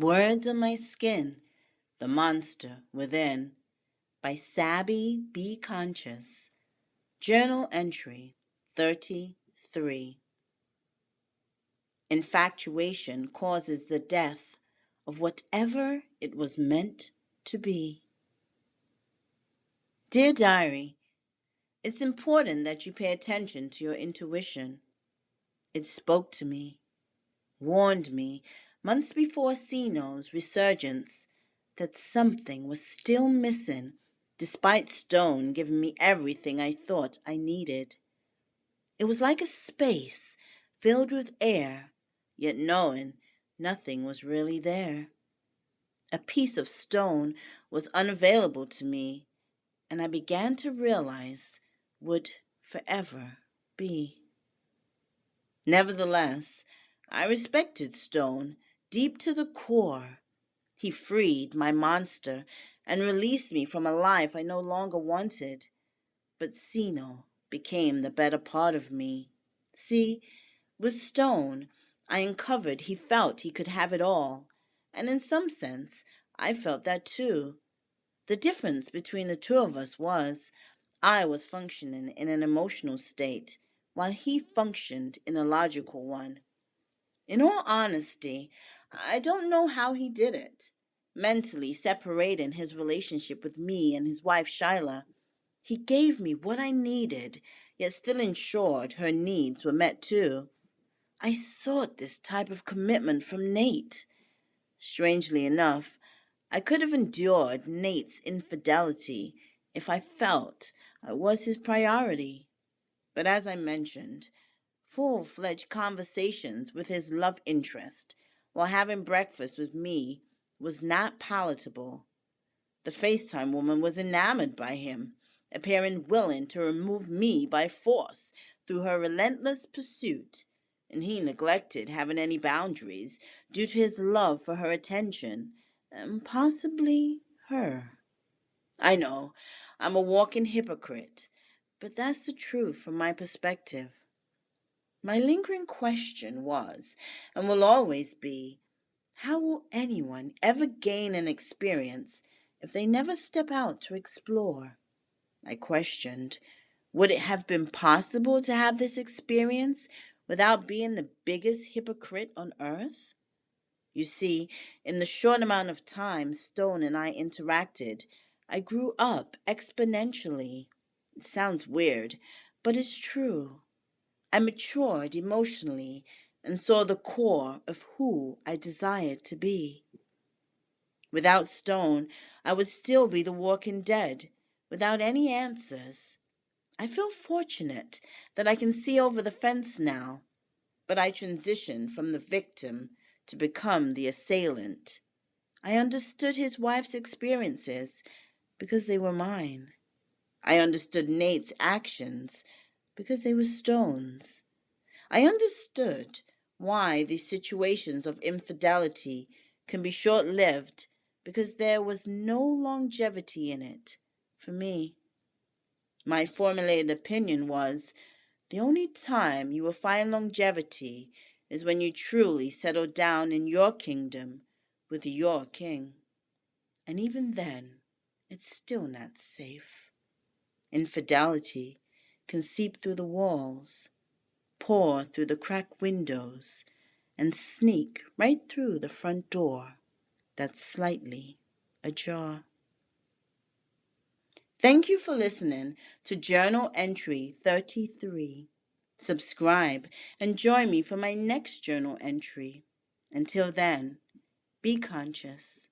Words on My Skin, The Monster Within by Sabbi.B.Conscious. Journal entry 33. Infatuation causes the death of whatever it was meant to be. Dear Diary, it's important that you pay attention to your intuition. It spoke to me, warned me months before Sino's resurgence that something was still missing despite Stone giving me everything I thought I needed. It was like a space filled with air, yet knowing nothing was really there. A piece of stone was unavailable to me, and I began to realize would forever be. Nevertheless, I respected Stone deep to the core. He freed my monster and released me from a life I no longer wanted. But Sino became the better part of me. See, with Stone, I uncovered he felt he could have it all, and in some sense, I felt that too. The difference between the two of us was I was functioning in an emotional state, while he functioned in a logical one. In all honesty, I don't know how he did it. Mentally separating his relationship with me and his wife Shyla, he gave me what I needed, yet still ensured her needs were met too. I sought this type of commitment from Nate. Strangely enough, I could have endured Nate's infidelity if I felt I was his priority. But as I mentioned, full-fledged conversations with his love interest while having breakfast with me was not palatable. The FaceTime woman was enamored by him, appearing willing to remove me by force through her relentless pursuit, and he neglected having any boundaries due to his love for her attention, and possibly her. I know, I'm a walking hypocrite, but that's the truth from my perspective. My lingering question was, and will always be, how will anyone ever gain an experience if they never step out to explore? I questioned, would it have been possible to have this experience without being the biggest hypocrite on earth? You see, in the short amount of time Stone and I interacted, I grew up exponentially. It sounds weird, but it's true. I matured emotionally and saw the core of who I desired to be. Without Stone, I would still be the walking dead, without any answers. I feel fortunate that I can see over the fence now, but I transitioned from the victim to become the assailant. I understood his wife's experiences because they were mine. I understood Nate's actions because they were Stone's. I understood why these situations of infidelity can be short-lived because there was no longevity in it for me. My formulated opinion was, the only time you will find longevity is when you truly settle down in your kingdom with your king. And even then, it's still not safe. Infidelity can seep through the walls, pour through the cracked windows, and sneak right through the front door that's slightly ajar. Thank you for listening to Journal Entry 33. Subscribe and join me for my next journal entry. Until then, be conscious.